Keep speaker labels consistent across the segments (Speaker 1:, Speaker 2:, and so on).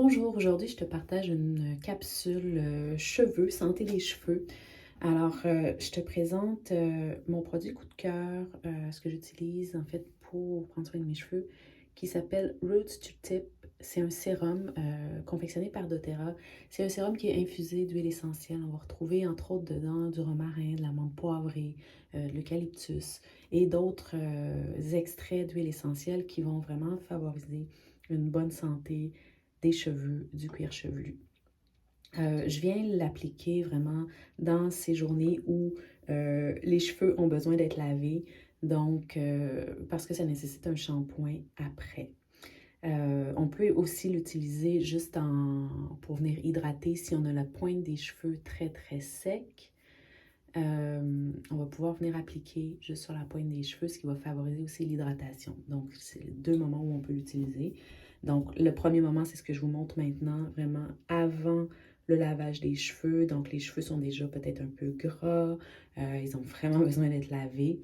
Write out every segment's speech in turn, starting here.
Speaker 1: Bonjour, aujourd'hui je te partage une capsule cheveux, santé des cheveux. Alors, je te présente mon produit coup de cœur, ce que j'utilise en fait pour prendre soin de mes cheveux, qui s'appelle Roots to Tip. C'est un sérum confectionné par doTERRA. C'est un sérum qui est infusé d'huile essentielle. On va retrouver entre autres dedans du romarin, de la menthe poivrée, de l'eucalyptus et d'autres extraits d'huile essentielle qui vont vraiment favoriser une bonne santé des cheveux, du cuir chevelu. Je viens l'appliquer vraiment dans ces journées où les cheveux ont besoin d'être lavés, donc parce que ça nécessite un shampoing après. On peut aussi l'utiliser juste pour venir hydrater si on a la pointe des cheveux très très sec. On va pouvoir venir appliquer juste sur la pointe des cheveux, ce qui va favoriser aussi l'hydratation. Donc, c'est les deux moments où on peut l'utiliser. Donc, le premier moment, c'est ce que je vous montre maintenant, vraiment avant le lavage des cheveux. Donc, les cheveux sont déjà peut-être un peu gras, ils ont vraiment besoin d'être lavés.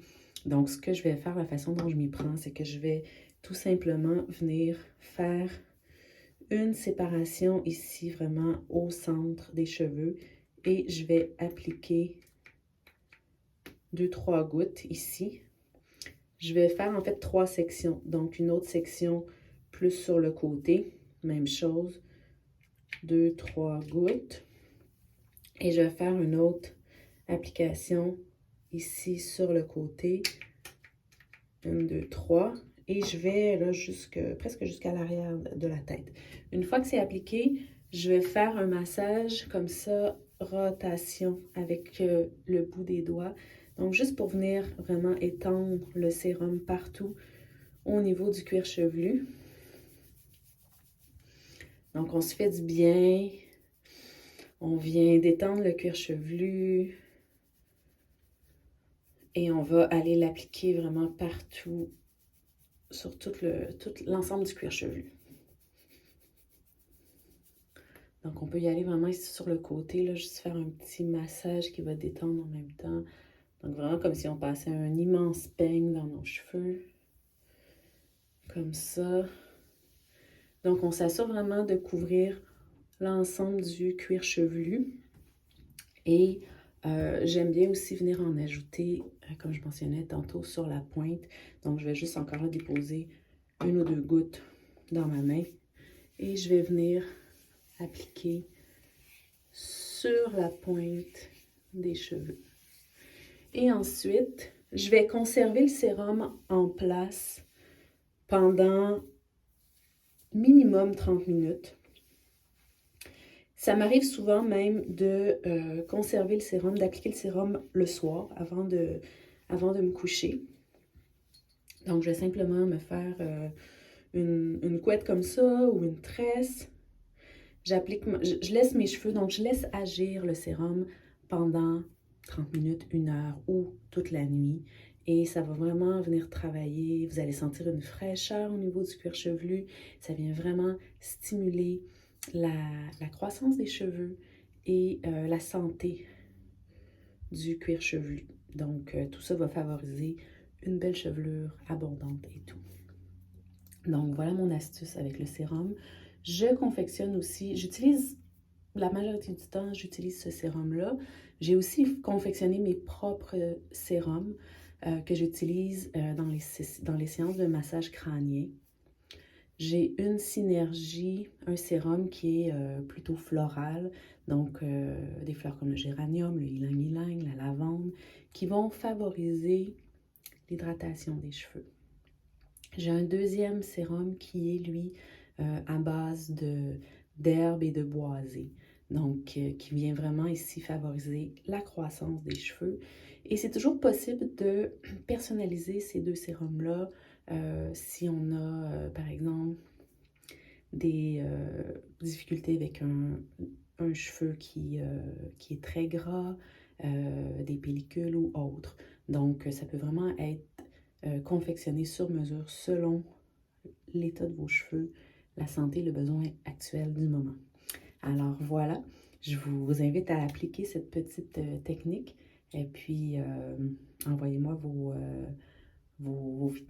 Speaker 1: Donc, ce que je vais faire, la façon dont je m'y prends, c'est que je vais tout simplement venir faire une séparation ici, vraiment au centre des cheveux. Et je vais appliquer 2-3 gouttes ici. Je vais faire en fait 3 sections. Donc, une autre section plus sur le côté. Même chose. 2-3 gouttes. Et je vais faire une autre application ici sur le côté. 1, 2, 3. Et je vais là presque jusqu'à l'arrière de la tête. Une fois que c'est appliqué, je vais faire un massage comme ça, rotation avec le bout des doigts. Donc, juste pour venir vraiment étendre le sérum partout au niveau du cuir chevelu. Donc, on se fait du bien. On vient détendre le cuir chevelu. Et on va aller l'appliquer vraiment partout sur tout l'ensemble du cuir chevelu. Donc, on peut y aller vraiment ici sur le côté, là, juste faire un petit massage qui va détendre en même temps. Donc, vraiment comme si on passait un immense peigne dans nos cheveux. Comme ça. Donc, on s'assure vraiment de couvrir l'ensemble du cuir chevelu. Et j'aime bien aussi venir en ajouter, comme je mentionnais tantôt, sur la pointe. Donc, je vais juste encore déposer 1 ou 2 gouttes dans ma main. Et je vais venir appliquer sur la pointe des cheveux. Et ensuite, je vais conserver le sérum en place pendant minimum 30 minutes. Ça m'arrive souvent même de conserver le sérum, d'appliquer le sérum le soir avant de me coucher. Donc, je vais simplement me faire une couette comme ça ou une tresse. Je laisse mes cheveux, donc je laisse agir le sérum pendant 30 minutes, 1 heure ou toute la nuit. Et ça va vraiment venir travailler. Vous allez sentir une fraîcheur au niveau du cuir chevelu. Ça vient vraiment stimuler la croissance des cheveux et la santé du cuir chevelu. Donc, tout ça va favoriser une belle chevelure abondante et tout. Donc, voilà mon astuce avec le sérum. Je confectionne aussi, la majorité du temps, j'utilise ce sérum-là. J'ai aussi confectionné mes propres sérums que j'utilise dans les séances de massage crânien. J'ai une synergie, un sérum qui est plutôt floral, donc des fleurs comme le géranium, le ylang-ylang, la lavande, qui vont favoriser l'hydratation des cheveux. J'ai un deuxième sérum qui est, lui, à base d'herbes et de boisés. Donc, qui vient vraiment ici favoriser la croissance des cheveux. Et c'est toujours possible de personnaliser ces deux sérums-là si on a, par exemple, des difficultés avec un cheveu qui est très gras, des pellicules ou autres. Donc, ça peut vraiment être confectionné sur mesure selon l'état de vos cheveux, la santé, le besoin actuel du moment. Alors voilà, je vous invite à appliquer cette petite technique et puis envoyez-moi vos feedbacks.